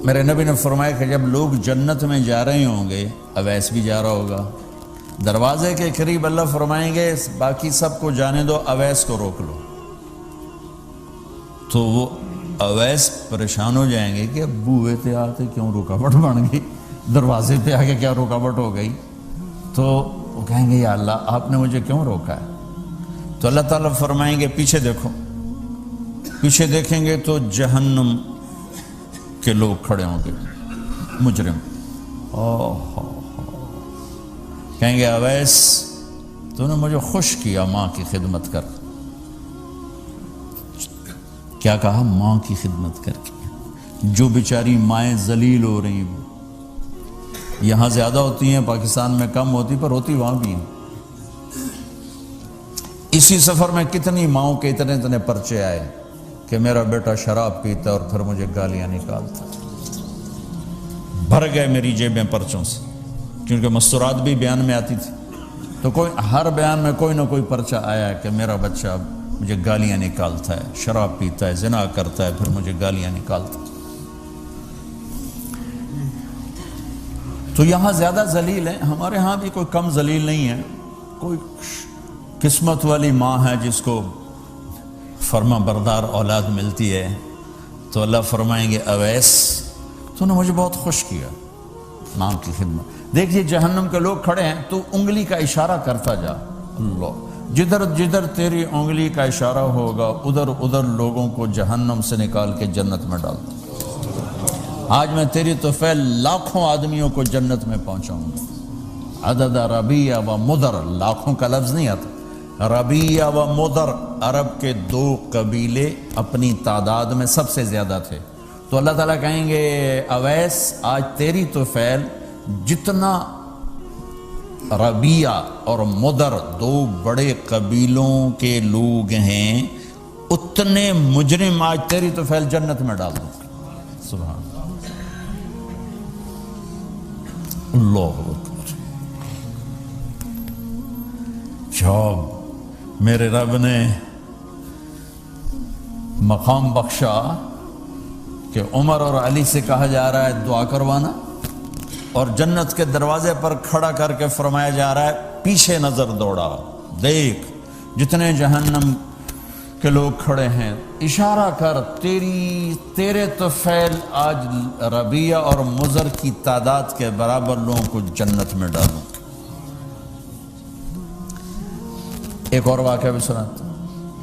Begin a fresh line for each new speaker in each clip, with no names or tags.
میرے نبی نے فرمایا کہ جب لوگ جنت میں جا رہے ہوں گے، اویس بھی جا رہا ہوگا، دروازے کے قریب اللہ فرمائیں گے باقی سب کو جانے دو، اویس کو روک لو۔ تو وہ اویس پریشان ہو جائیں گے کہ بوئے پہ آتے کیوں رکاوٹ بن گئی، دروازے پہ آ کے کیا رکاوٹ ہو گئی؟ تو وہ کہیں گے یا اللہ آپ نے مجھے کیوں روکا ہے؟ تو اللہ تعالیٰ فرمائیں گے پیچھے دیکھو، پیچھے دیکھیں گے تو جہنم کے لوگ کھڑے ہوں گے، مجرم۔ کہیں گے اویس تو نے مجھے خوش کیا ماں کی خدمت کر۔ کیا کہا؟ ماں کی خدمت کر کے۔ جو بیچاری مائیں ذلیل ہو رہی ہیں، یہاں زیادہ ہوتی ہیں، پاکستان میں کم ہوتی، پر ہوتی وہاں بھی ہیں۔ اسی سفر میں کتنی ماؤں کے اتنے پرچے آئے کہ میرا بیٹا شراب پیتا اور پھر مجھے گالیاں نکالتا۔ بھر گئے میری جیبیں پرچوں سے، کیونکہ مستورات بھی بیان میں آتی تھی، تو ہر بیان میں کوئی نہ کوئی پرچہ آیا کہ میرا بچہ مجھے گالیاں نکالتا ہے، شراب پیتا ہے، زنا کرتا ہے، پھر مجھے گالیاں نکالتا ہے۔ تو یہاں زیادہ ذلیل ہیں، ہمارے ہاں بھی کوئی کم ذلیل نہیں ہے۔ کوئی قسمت والی ماں ہے جس کو فرما بردار اولاد ملتی ہے، تو اللہ فرمائیں گے اویس تو نے مجھے بہت خوش کیا ماں کی خدمت۔ دیکھیے جہنم کے لوگ کھڑے ہیں، تو انگلی کا اشارہ کرتا جا، اللہ جدھر جدھر تیری انگلی کا اشارہ ہوگا ادھر ادھر لوگوں کو جہنم سے نکال کے جنت میں ڈال دوں۔ آج میں تیری طفیل لاکھوں آدمیوں کو جنت میں پہنچاؤں گا۔ عدد ربیہ و مدر، لاکھوں کا لفظ نہیں آتا، ربیہ و مدر عرب کے 2 قبیلے اپنی تعداد میں سب سے زیادہ تھے۔ تو اللہ تعالیٰ کہیں گے اویس آج تیری طفیل جتنا ربیہ اور مدر 2 بڑے قبیلوں کے لوگ ہیں، اتنے مجرم آج تیری طفیل جنت میں ڈال دوں۔ سبحان اللہ اکبر۔ جب میرے رب نے مقام بخشا کہ عمر اور علی سے کہا جا رہا ہے دعا کروانا، اور جنت کے دروازے پر کھڑا کر کے فرمایا جا رہا ہے پیچھے نظر دوڑا، دیکھ جتنے جہنم کے لوگ کھڑے ہیں، اشارہ کر تیرے طفیل آج ربیہ اور مضر کی تعداد کے برابر لوگوں کو جنت میں ڈالوں۔ ایک اور واقعہ بھی سناتا ہوں۔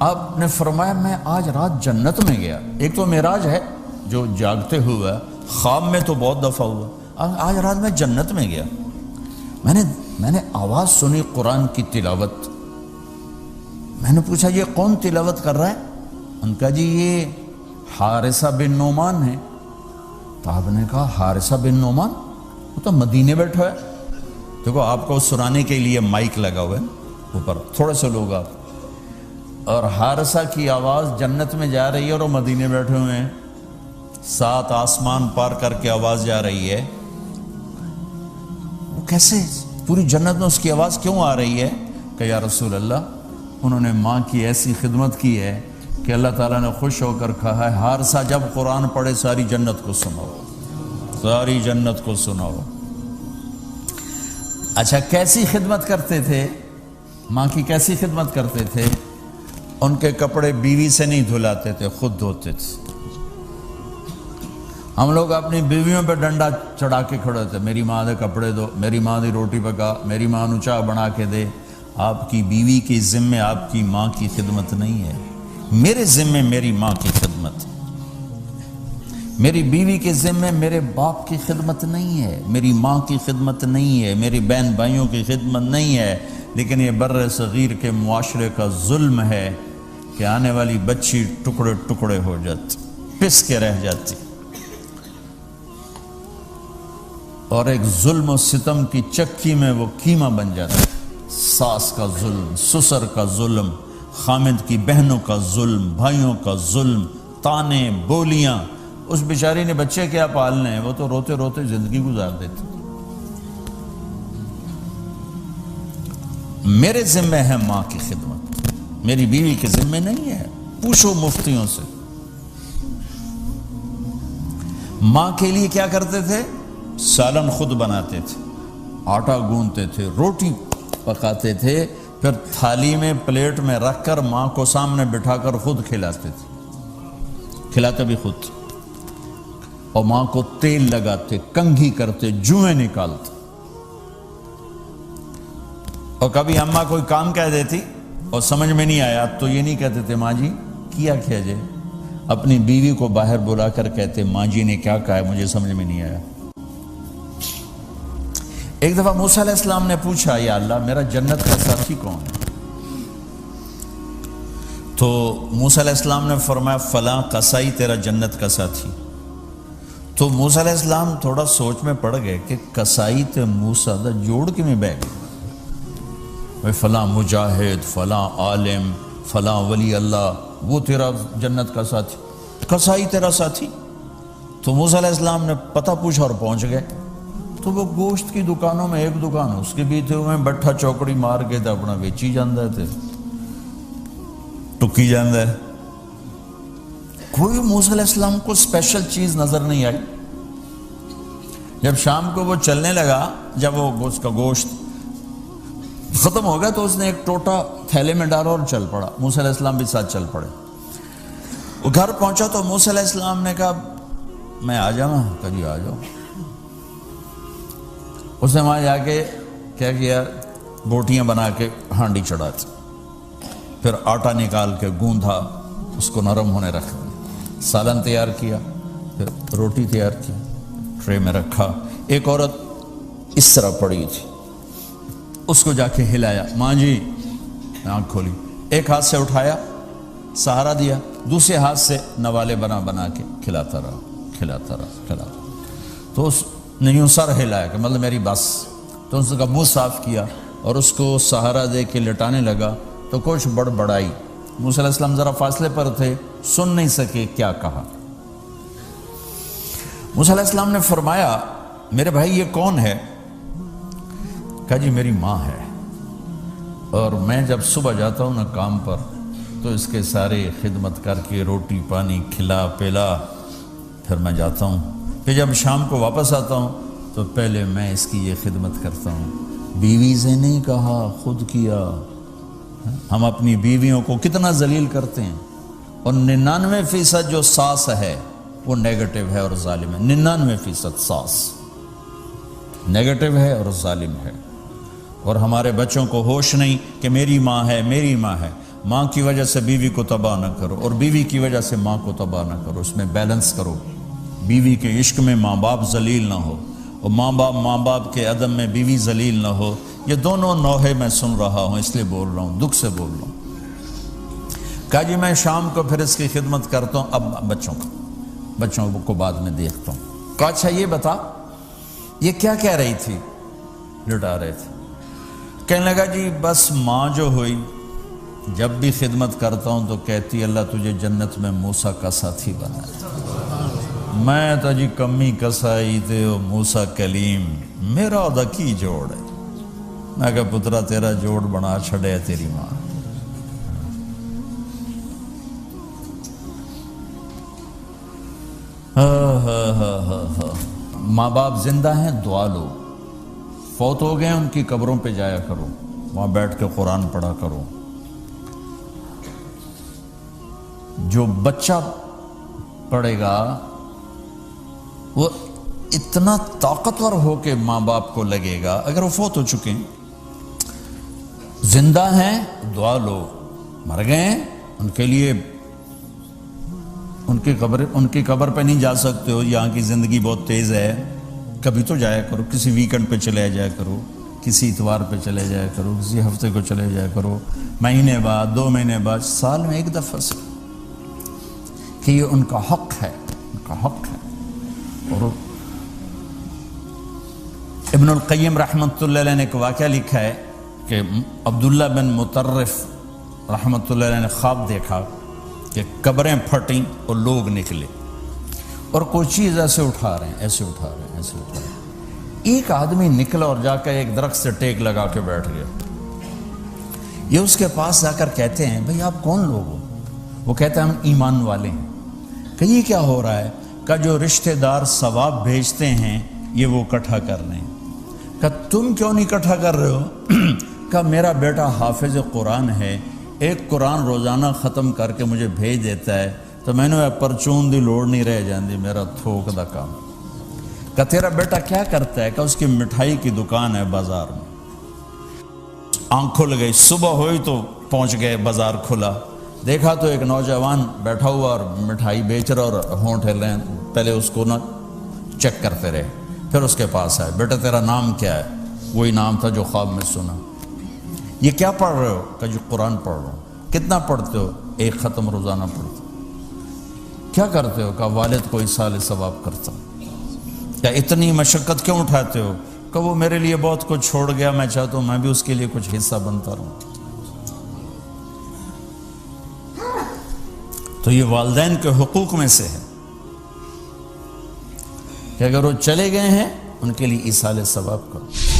آپ نے فرمایا میں آج رات جنت میں گیا۔ ایک تو معراج ہے جو جاگتے ہوئے، خواب میں تو بہت دفعہ ہوا، آج رات میں جنت میں گیا، میں نے آواز سنی قرآن کی تلاوت۔ میں نے پوچھا یہ کون تلاوت کر رہا ہے؟ ان کا جی یہ حارثہ بن نعمان ہے۔ تو آپ نے کہا حارثہ بن نعمان؟ وہ تو مدینے بیٹھا ہے۔ دیکھو آپ کو سنانے کے لیے مائک لگا ہوا ہے اوپر، تھوڑے سے لوگ آپ، اور حارثہ کی آواز جنت میں جا رہی ہے اور وہ مدینے بیٹھے ہوئے ہیں، 7 آسمان پار کر کے آواز جا رہی ہے۔ وہ کیسے پوری جنت میں اس کی آواز کیوں آ رہی ہے؟ کہ یا رسول اللہ انہوں نے ماں کی ایسی خدمت کی ہے کہ اللہ تعالیٰ نے خوش ہو کر کہا ہے حارثہ جب قرآن پڑھے ساری جنت کو سناؤ، ساری جنت کو سناؤ۔ اچھا کیسی خدمت کرتے تھے؟ ماں کی کیسی خدمت کرتے تھے؟ ان کے کپڑے بیوی سے نہیں دھلاتے تھے، خود دھوتے تھے۔ ہم لوگ اپنی بیویوں پہ ڈنڈا چڑھا کے کھڑے ہوتے، میری ماں دے کپڑے دو، میری ماں دی روٹی پکا، میری ماں نو چاہ بنا کے دے۔ آپ کی بیوی کی ذمہ آپ کی ماں کی خدمت نہیں ہے، میرے ذمہ میری ماں کی خدمت، میری بیوی کے ذمہ میرے باپ کی خدمت نہیں ہے، میری ماں کی خدمت نہیں ہے، میری بہن بھائیوں کی خدمت نہیں ہے۔ لیکن یہ بر صغیر کے معاشرے کا ظلم ہے کہ آنے والی بچی ٹکڑے ٹکڑے ہو جاتی، پس کے رہ جاتی، اور ایک ظلم و ستم کی چکی میں وہ قیمہ بن جاتا ہے۔ ساس کا ظلم، سسر کا ظلم، خامد کی بہنوں کا ظلم، بھائیوں کا ظلم، تانے بولیاں۔ اس بیچاری نے بچے کیا پالنے ہیں، وہ تو روتے روتے زندگی گزار دیتی۔ میرے ذمہ ہے ماں کی خدمت، میری بیوی کے ذمہ نہیں ہے۔ پوچھو مفتیوں سے۔ ماں کے لیے کیا کرتے تھے؟ سالن خود بناتے تھے، آٹا گوندتے تھے، روٹی پکاتے تھے، پھر تھالی میں پلیٹ میں رکھ کر ماں کو سامنے بٹھا کر خود کھلاتے تھے، کھلاتے بھی خود، اور ماں کو تیل لگاتے، کنگھی کرتے، جوئیں نکالتے۔ اور کبھی اماں کوئی کام کہہ دیتی اور سمجھ میں نہیں آیا تو یہ نہیں کہتے تھے ماں جی کیا جائے، اپنی بیوی کو باہر بلا کر کہتے ماں جی نے کیا کہا ہے مجھے سمجھ میں نہیں آیا۔ ایک دفعہ موسیٰ علیہ السلام نے پوچھا یا اللہ میرا جنت کا ساتھی کون ہے؟ تو موسیٰ علیہ السلام نے فرمایا فلاں قصائی تیرا جنت کا ساتھی۔ تو موسیٰ علیہ السلام تھوڑا سوچ میں پڑ گئے کہ قصائی تے موسیٰ دا جوڑ کے میں بہ گئے، فلاں مجاہد، فلاں عالم، فلاں ولی اللہ وہ تیرا جنت کا ساتھی، قصائی تیرا ساتھی۔ تو موسیٰ علیہ السلام نے پتہ پوچھا اور پہنچ گئے۔ تو وہ گوشت کی دکانوں میں ایک دکان اس کے بھی تھے، میں بٹھا چوکڑی مار کے تھا اپنا بیچی جاندہ تھے، ٹکی جاندہ ہے۔ کوئی موسیٰ علیہ السلام کو اسپیشل چیز نظر نہیں آئی۔ جب شام کو وہ چلنے لگا، جب وہ اس کا گوشت ختم ہو گیا تو اس نے ایک ٹوٹا تھیلے میں ڈالا اور چل پڑا، موسیٰ علیہ السلام بھی ساتھ چل پڑے۔ وہ گھر پہنچا تو موسیٰ علیہ السلام نے کہا میں آ جاؤں؟ کہا جی آ جاؤ۔ اس نے وہاں جا کے کیا کیا، بوٹیاں بنا کے ہانڈی چڑھاتی، پھر آٹا نکال کے گوندھا، اس کو نرم ہونے رکھ دیا، سالن تیار کیا، پھر روٹی تیار کی، ٹرے میں رکھا۔ ایک عورت اس طرح پڑی تھی، اس کو جا کے ہلایا، ماں جی، آنکھ کھولی، ایک ہاتھ سے اٹھایا، سہارا دیا، دوسرے ہاتھ سے نوالے بنا بنا کے کھلاتا رہا۔ تو اس نے یوں سر ہلایا کہ مطلب میری بس، تو اس کا منہ صاف کیا اور اس کو سہارا دے کے لٹانے لگا تو کچھ بڑبڑائی۔ موسیٰ علیہ السلام ذرا فاصلے پر تھے، سن نہیں سکے کیا کہا۔ موسیٰ علیہ السلام نے فرمایا میرے بھائی یہ کون ہے؟ کہا جی میری ماں ہے، اور میں جب صبح جاتا ہوں نا کام پر تو اس کے سارے خدمت کر کے روٹی پانی کھلا پلا پھر میں جاتا ہوں، پھر جب شام کو واپس آتا ہوں تو پہلے میں اس کی یہ خدمت کرتا ہوں۔ بیوی سے نہیں کہا، خود کیا۔ ہم اپنی بیویوں کو کتنا ذلیل کرتے ہیں، اور 99% جو ساس ہے وہ نیگیٹو ہے اور ظالم ہے۔ 99% ساس نیگیٹو ہے اور ظالم ہے، اور ہمارے بچوں کو ہوش نہیں کہ میری ماں ہے، میری ماں ہے۔ ماں کی وجہ سے بیوی کو تباہ نہ کرو، اور بیوی کی وجہ سے ماں کو تباہ نہ کرو، اس میں بیلنس کرو۔ بیوی کے عشق میں ماں باپ ذلیل نہ ہو، اور ماں باپ کے عدم میں بیوی ذلیل نہ ہو۔ یہ دونوں نوحے میں سن رہا ہوں، اس لیے بول رہا ہوں، دکھ سے بول رہا ہوں۔ کہا جی میں شام کو پھر اس کی خدمت کرتا ہوں، اب بچوں کو بعد میں دیکھتا ہوں۔ کہا اچھا یہ بتا یہ کیا کہہ رہی تھی؟ لٹا رہے تھے۔ کہنے لگا جی بس ماں جو ہوئی جب بھی خدمت کرتا ہوں تو کہتی اللہ تجھے جنت میں موسیٰ کا ساتھی بنا۔ میں تو جی کمی کسائی تے موسیٰ کلیم، میرا دا کی جوڑ ہے۔ میں کہا پترا تیرا جوڑ بنا چھڑے تیری ماں۔ ماں باپ زندہ ہیں دعا لو، فوت ہو گئے ان کی قبروں پہ جایا کرو، وہاں بیٹھ کے قرآن پڑھا کرو۔ جو بچہ پڑھے گا وہ اتنا طاقتور ہو کے ماں باپ کو لگے گا، اگر وہ فوت ہو چکے ہیں۔ زندہ ہیں دعا لو، مر گئے ہیں ان کے لیے ان کی قبر پہ نہیں جا سکتے ہو، یہاں کی زندگی بہت تیز ہے، کبھی تو جایا کرو، کسی ویکنڈ پہ چلے جایا کرو، کسی اتوار پہ چلے جایا کرو، کسی ہفتے کو چلے جایا کرو، مہینے بعد 2 مہینے بعد، سال میں ایک دفعہ سے، کہ یہ ان کا حق ہے، ان کا حق ہے۔ اور ابن القیم رحمۃ اللہ علیہ نے ایک واقعہ لکھا ہے کہ عبداللہ بن مطرف رحمۃ اللہ علیہ نے خواب دیکھا کہ قبریں پھٹیں اور لوگ نکلے اور کوئی چیز ایسے اٹھا رہے ہیں، ایسے اٹھا رہے ہیں، ایسے اٹھا رہے ہیں۔ ایک آدمی نکلا اور جا کر ایک درخت سے ٹیک لگا کے بیٹھ گیا۔ یہ اس کے پاس جا کر کہتے ہیں بھئی آپ کون لوگ ہو؟ وہ کہتے ہیں ہم ایمان والے ہیں۔ کہ یہ کیا ہو رہا ہے؟ کہ جو رشتہ دار ثواب بھیجتے ہیں یہ وہ اکٹھا کر لیں۔ کہ تم کیوں نہیں اکٹھا کر رہے ہو؟ کہ میرا بیٹا حافظ قرآن ہے، ایک قرآن روزانہ ختم کر کے مجھے بھیج دیتا ہے، تو میں نے پرچون دی لوڑ نہیں رہ جاندی، میرا تھوک دا کام۔ کہ تیرا بیٹا کیا کرتا ہے؟ کہ اس کی مٹھائی کی دکان ہے بازار میں، آنکھ کھل گئی، صبح ہوئی تو پہنچ گئے، بازار کھلا، دیکھا تو ایک نوجوان بیٹھا ہوا اور مٹھائی بیچ رہا اور ہونٹ ہل رہے ہیں، پہلے اس کو نہ چیک کرتے رہے، پھر اس کے پاس آئے، بیٹا تیرا نام کیا ہے؟ وہی نام تھا جو خواب میں سنا۔ یہ کیا پڑھ رہے ہو؟ کہ جو قرآن پڑھ رہا ہوں۔ کتنا پڑھتے ہو؟ ایک ختم روزانہ پڑھتے ہو۔ کیا کرتے ہو؟ کہ والد کو ایصال ثواب کرتا ہوں۔ کیا اتنی مشقت کیوں اٹھاتے ہو؟ کہ وہ میرے لیے بہت کچھ چھوڑ گیا، میں چاہتا ہوں میں بھی اس کے لیے کچھ حصہ بنتا رہوں۔ تو یہ والدین کے حقوق میں سے ہے کہ اگر وہ چلے گئے ہیں ان کے لیے ایصال ثواب کرو۔